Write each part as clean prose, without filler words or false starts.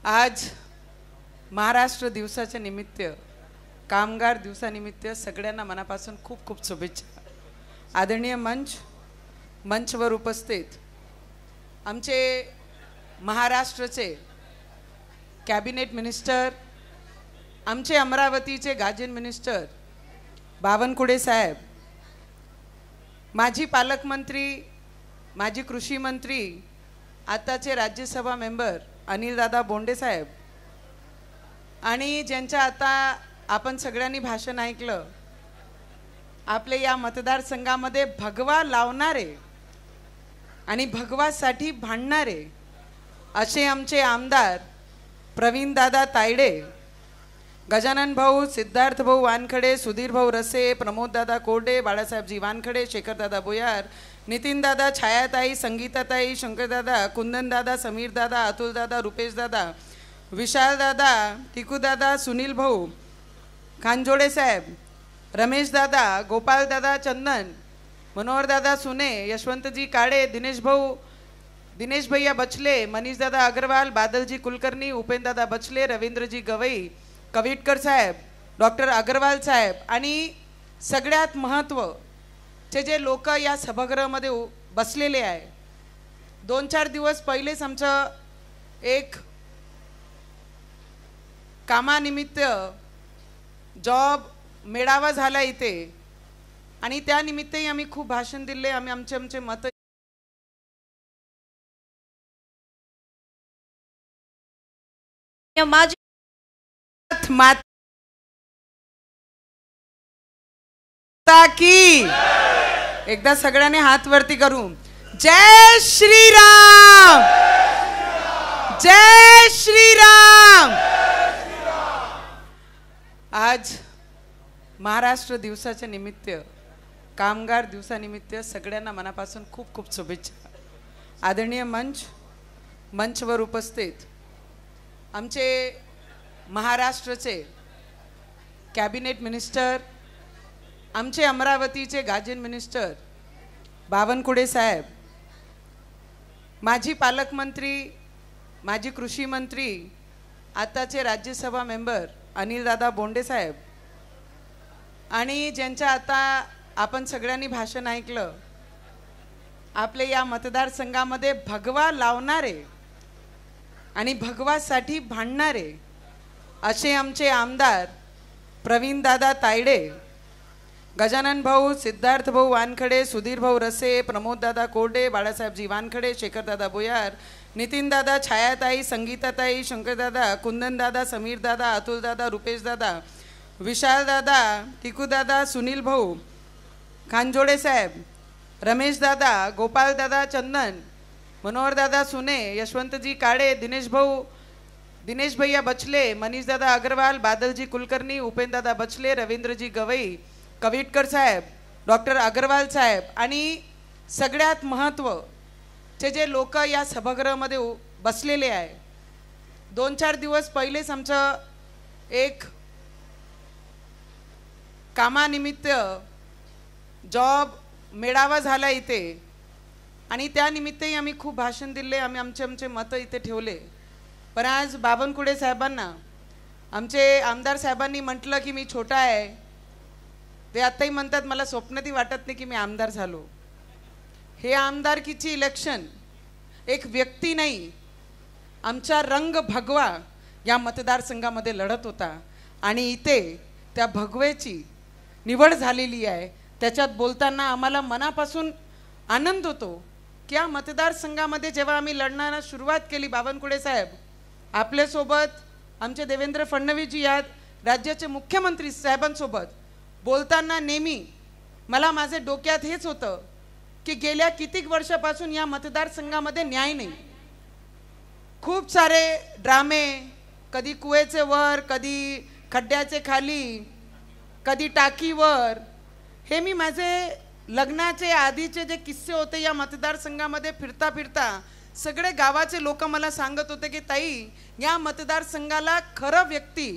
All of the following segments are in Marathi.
आज महाराष्ट्र दिवसाच्या निमित्त कामगार दिवसानिमित्त सगळ्यांना मनापासून खूप खूप शुभेच्छा। आदरणीय मंचवर उपस्थित आमचे महाराष्ट्राचे कॅबिनेट मिनिस्टर, आमचे अमरावतीचे गाजन मिनिस्टर बावनकुळे साहेब, माजी पालकमंत्री, माजी कृषी मंत्री, आताचे राज्यसभा मेंबर अनिलदादा बोंडे साहेब, आणि ज्यांच्या आता आपण सगळ्यांनी भाषण ऐकलं, आपले या मतदारसंघामध्ये भगवा लावणारे आणि भगवासाठी भांडणारे असे आमचे आमदार प्रवीण दादा तायडे, गजानन भाऊ, सिद्धार्थ भाऊ वानखडे, सुधीर भाऊ रसे, प्रमोद दादा कोरडे, बाळासाहेबजी वानखडे, शेखर दादा बोयार, नितीन दादा, छायाताई, संगीताताई, शंकर दादा, कुंदन दादा, समीर दादा, अतुल दादा, रुपेश दादा, विशाल दादा, टिकू दादा, सुनील भाऊ खानजोडे साहेब, रमेश दादा, गोपाल दादा चंदन, मनोहर दादा सुने, यशवंतजी काळे, दिनेश भैया बचले, मनीष दादा अग्रवाल, बादलजी कुलकर्णी, उपेंद्र दादा बचले, रवींद्रजी गवई, कविटकर साहेब, डॉक्टर अग्रवाल साहेब, आणि सगळ्यात महत्त्वाचे जे लोक या सभागृहामध्ये बसलेले आहे। 2-4 दिवस पहिलेच आमचं एक कामानिमित्त जॉब मेळावा झाला इथे, आणि त्या निमित्तही आम्ही खूप भाषण दिले, आम्ही आमचे मत माता की एकदा सगळ्यांनी हात वरती करू, जय श्रीराम, जय श्रीराम। आज महाराष्ट्र दिवसाच्या निमित्त कामगार दिवसानिमित्त सगळ्यांना मनापासून खूप खूप शुभेच्छा। आदरणीय मंचवर उपस्थित आमचे महाराष्ट्राचे कॅबिनेट मिनिस्टर, आमचे अमरावतीचे गाजन मिनिस्टर बावनकुळे साहेब, माजी पालकमंत्री, माजी कृषी मंत्री, आताचे राज्यसभा मेंबर अनिलदादा बोंडे साहेब, आणि ज्यांच्या आता आपण सगळ्यांनी भाषण ऐकलं, आपले या मतदारसंघामध्ये भगवा लावणारे आणि भगवासाठी भांडणारे असे आमचे आमदार प्रवीण दादा तायडे, गजानन भाऊ, सिद्धार्थ भाऊ वानखडे, सुधीर भाऊ रसे, प्रमोद दादा कोरडे, बाळासाहेबजी वानखडे, शेखर दादा बोयार, नितीन दादा, छायाताई, संगीताताई, शंकर दादा, कुंदन दादा, समीर दादा, अतुल दादा, रुपेश दादा, विशाल दादा, टिकू दादा, सुनील भाऊ खानजोडे साहेब, रमेश दादा, गोपाल दादा चंदन, मनोहर दादा सुने, यशवंतजी काळे, दिनेश भैया बचले, मनीष दादा अग्रवाल, बादलजी कुलकर्णी, उपेंद्र दादा बचले, रवींद्रजी गवई, कविटकर साहेब, डॉक्टर अग्रवाल साहेब, आणि सगळ्यात महत्त्वाचे जे लोक या सभागृहामध्ये बसलेले आहे। 2-4 दिवस पहिलेच आमचं एक कामानिमित्त जॉब मेळावा झाला इथे, आणि त्या निमित्तही आम्ही खूप भाषण दिले, आम्ही आमचे मत इथे ठेवले। पण आज बावनकुळे साहेबांना आमचे आमदार साहेबांनी म्हटलं की मी छोटा आहे, ते आताही म्हणतात मला स्वप्नातही वाटत नाही की मी आमदार झालो। हे आमदारकीची इलेक्शन एक व्यक्ती नाही, आमचा रंग भगवा या मतदारसंघामध्ये लढत होता, आणि इथे त्या भगवेची निवड झालेली आहे। त्याच्यात बोलताना आम्हाला मनापासून आनंद होतो की या मतदारसंघामध्ये जेव्हा आम्ही लढण्याला सुरुवात केली, बावनकुळे साहेब आपल्यासोबत, आमचे देवेंद्र फडणवीसजी या राज्याचे मुख्यमंत्री साहेबांसोबत बोलताना नेहमी मला माझे डोक्यात हेच होतं की गेल्या कितीक वर्षापासून या मतदारसंघामध्ये न्याय नाही। खूप सारे ड्रामे, कधी कुवेचे वर, कधी खड्ड्याचे खाली, कधी टाकीवर, हे मी माझे लग्नाचे आधीचे जे किस्से होते या मतदारसंघामध्ये फिरता फिरता सगळे गावाचे लोक मला सांगत होते की ताई, या मतदारसंघाला खरं व्यक्ती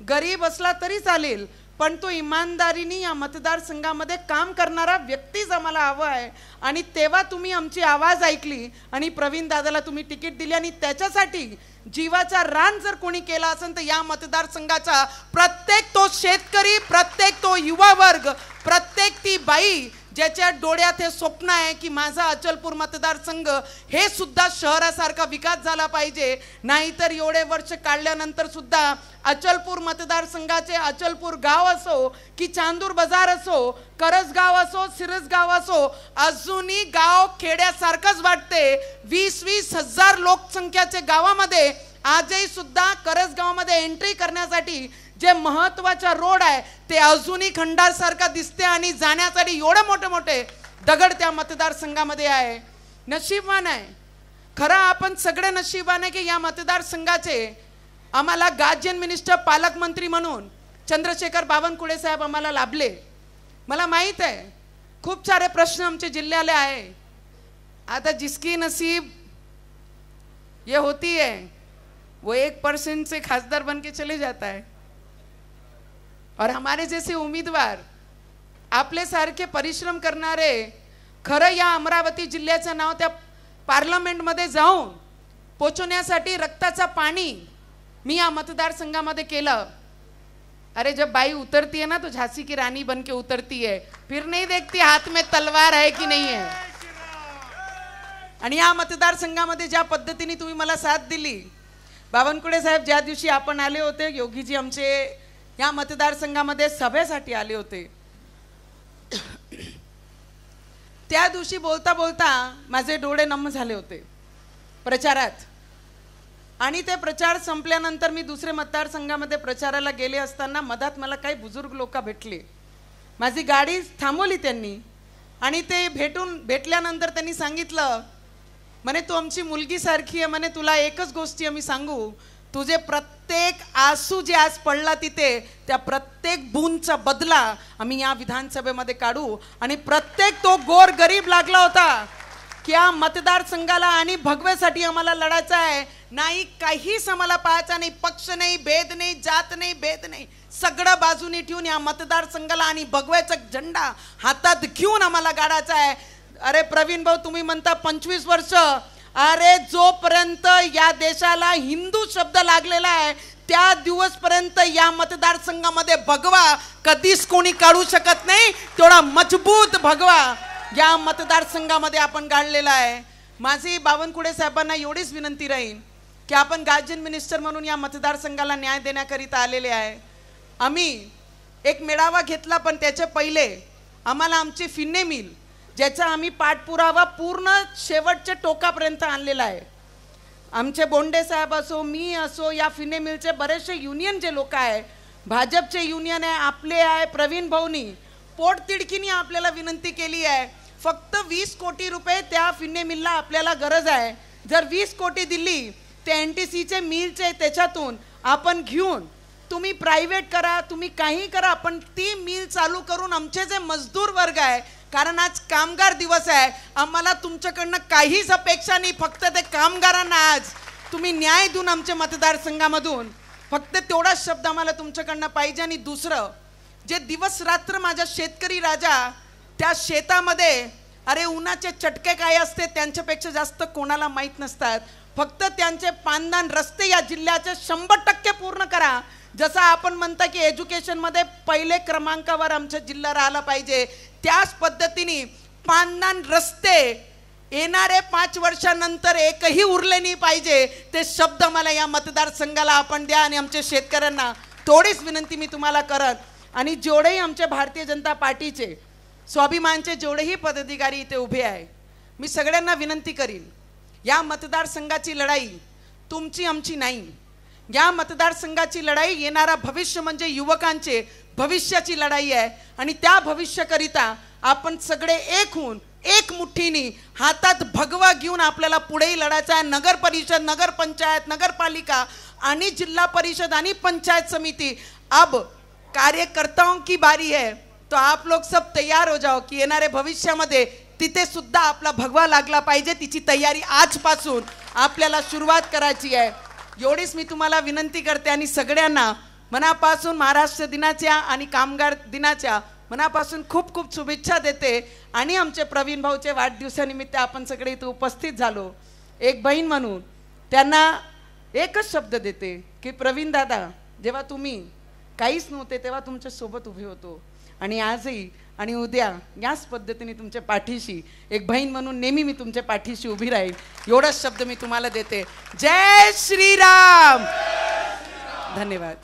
गरीब असला तरी चालेल, पण तो इमानदारीने या मतदारसंघामध्ये काम करणारा व्यक्तीच आम्हाला हवा आहे. आणि तेव्हा तुम्ही आमची आवाज ऐकली आणि प्रवीण दादाला तुम्ही तिकीट दिली. आणि त्याच्यासाठी जीवाचा रान जर कोणी केला असेल तर या मतदारसंघाचा प्रत्येक तो शेतकरी, प्रत्येक तो युवा वर्ग, प्रत्येक ती बाई ज्याच्या डोळ्यात हे स्वप्न आहे की माझा अचलपूर मतदारसंघ हे सुद्धा शहरासारखा विकास झाला पाहिजे. नाहीतर एवढे वर्ष काढल्यानंतर सुद्धा अचलपूर मतदारसंघाचे अचलपूर गाव असो की चांदूर बाजार असो, करसगाव असो, सिरसगाव असो, अजूनही गाव खेड्यासारखंच वाटते. 20-20 हजार लोकसंख्याचे गावामध्ये आजही सुद्धा करसगावमध्ये एंट्री करण्यासाठी जे महत्वाचा रोड आहे ते अजूनही खंडारसारखा दिसते आणि जाण्यासाठी एवढे मोठे मोठे दगड त्या मतदारसंघामध्ये आहे. नशीबवान आहे खरं, आपण सगळे नशीबवान आहे की या मतदारसंघाचे आम्हाला गार्जियन मिनिस्टर, पालकमंत्री म्हणून चंद्रशेखर बावनकुळे साहेब आम्हाला लाभले. मला माहीत आहे खूप सारे प्रश्न आमचे जिल्ह्याला आहे. आता जिसकी नसीब ये होती है वो 1% से खासदार बन के चले जाता है. और हमारे जैसे उम्मीदवार, आपले सारखे परिश्रम करणारे, खरं या अमरावती जिल्ह्याचं नाव त्या पार्लमेंटमध्ये जाऊन पोचवण्यासाठी रक्ताचा पाणी मी या मतदारसंघामध्ये केलं. अरे जब बाई उतरती है ना तो झांसी की रानी बन के उतरती है, फिर नहीं देखती हाथ में तलवार है कि नहीं है. आणि या मतदारसंघामध्ये ज्या पद्धतीने तुम्ही मला साथ दिली, बावनकुळे साहेब ज्या दिवशी आपण आले होते, योगीजी आमचे या मतदारसंघामध्ये सभेसाठी आले होते, त्या दिवशी बोलता बोलता माझे डोळे नम झाले होते प्रचारात. आणि ते प्रचार संपल्यानंतर मी दुसरे मतदारसंघामध्ये प्रचाराला गेले असताना मधात मला काही बुजुर्ग लोक भेटले. माझी गाडी थांबवली त्यांनी आणि ते भेटल्यानंतर त्यांनी सांगितलं, म्हणे तू आमची मुलगी सारखी आहे, म्हणे तुला एकच गोष्टी आम्ही सांगू, तुझे प्रत्येक आसू जे आज पडला तिथे त्या प्रत्येक बूंदचा बदला आम्ही या विधानसभेमध्ये काढू. आणि प्रत्येक तो गोर गरीब लागला होता की या मतदारसंघाला आणि भगवेसाठी आम्हाला लढायचं आहे. नाही काहीच आम्हाला पाहायचं नाही, पक्ष नाही, भेद नाही, जात नाही, भेद नाही, सगळं बाजूने ठेवून या मतदारसंघाला आणि भगव्याचा झेंडा हातात घेऊन आम्हाला गाडायचा आहे. अरे प्रवीण भाऊ, तुम्ही म्हणता 25 वर्ष, अरे जोपर्यंत या देशाला हिंदू शब्द लागलेला आहे त्या दिवसपर्यंत या मतदारसंघामध्ये भगवा कधीच कोणी काढू शकत नाही. तेवढा मजबूत भगवा या मतदारसंघामध्ये आपण गाडलेला आहे. माझी बावनकुळे साहेबांना एवढीच विनंती राहील की आपण गार्जियन मिनिस्टर म्हणून या मतदारसंघाला न्याय देण्याकरिता आलेले आहे. आम्ही एक मेळावा घेतला, पण त्याच्या पहिले आम्हाला आमची फिन्ने मिल ज्याचा आम्ही पाठपुरावा पूर्ण शेवटच्या टोकापर्यंत आणलेला आहे. आमचे बोंडे साहेब असो, मी असो, या फिन्ने मिलचे बरेचसे युनियन जे लोक आहे, भाजपचे युनियन आहे, आपले आहे, प्रवीण भाऊनी पोटतिडकीने आपल्याला विनंती केली आहे, फक्त 20 कोटी रुपये त्या फिन्ने मिलला आपल्याला गरज आहे. जर 20 कोटी दिली ते NTCचे मिलचे त्याच्यातून आपण घेऊन तुम्ही प्रायव्हेट करा, तुम्ही काही करा, पण ती मिल चालू करून आमचे जे मजदूर वर्ग आहे, कारण आज कामगार दिवस आहे, आम्हाला तुमच्याकडनं काहीच अपेक्षा नाही, फक्त ते कामगारांना आज तुम्ही न्याय देऊन आमच्या मतदारसंघामधून फक्त तेवढाच शब्द आम्हाला तुमच्याकडनं पाहिजे. आणि दुसरं, जे दिवस रात्र माझा शेतकरी राजा त्या शेतामध्ये, अरे उन्हाचे चटके काय असते त्यांच्यापेक्षा जास्त कोणाला माहीत नसतात. फक्त त्यांचे पांदण रस्ते या जिल्ह्याचे 100% पूर्ण करा. जसं आपण म्हणता की एज्युकेशनमध्ये पहिले क्रमांकावर आमचा जिल्हा राहिला पाहिजे, त्याच पद्धतीने पांदण रस्ते येणारे 5 वर्षानंतर एकही उरले नाही पाहिजे. ते शब्द मला या मतदारसंघाला आपण द्या. आणि आमच्या शेतकऱ्यांना थोडीच विनंती मी तुम्हाला करत, आणि जेवढेही आमच्या भारतीय जनता पार्टीचे स्वाभिमानचे जेवढेही पदाधिकारी इथे उभे आहे, मी सगळ्यांना विनंती करीन, या मतदारसंघाची लढाई तुमची आमची नाही. या मतदारसंघाची लढाई येणारा भविष्य म्हणजे युवकांचे भविष्याची लढाई आहे. आणि त्या भविष्याकरिता आपण सगळे एक होऊन एक मुठ्ठीने हातात भगवा घेऊन आपल्याला पुढेही लढायचं आहे. नगर परिषद, नगर पंचायत, नगरपालिका आणि जिल्हा परिषद आणि पंचायत समिति, अब कार्यकर्ताओं की बारी है. तो आप लोग सब तैयार हो जाओ की येणारे भविष्यामध्ये तिथे सुद्धा आपला भगवा लागला पाहिजे. तिची तयारी आजपासून आपल्याला सुरुवात करायची आहे. एवढीच मी तुम्हाला विनंती करते आणि सगळ्यांना मनापासून महाराष्ट्र दिनाच्या आणि कामगार दिनाच्या मनापासून खूप खूप शुभेच्छा देते. आणि आमचे प्रवीण भाऊचे वाढदिवसानिमित्त आपण सगळे इथे उपस्थित झालो. एक बहीण म्हणून त्यांना एकच शब्द देते की प्रवीण दादा, जेव्हा तुम्ही काहीच नव्हते तेव्हा तुमच्या सोबत उभे होतो आणि आजही आणि उद्या याच पद्धतीने तुमच्या पाठीशी एक बहीण म्हणून नेहमी मी तुमच्या पाठीशी उभी राहील. एवढाच शब्द मी तुम्हाला देते. जय श्रीराम. धन्यवाद.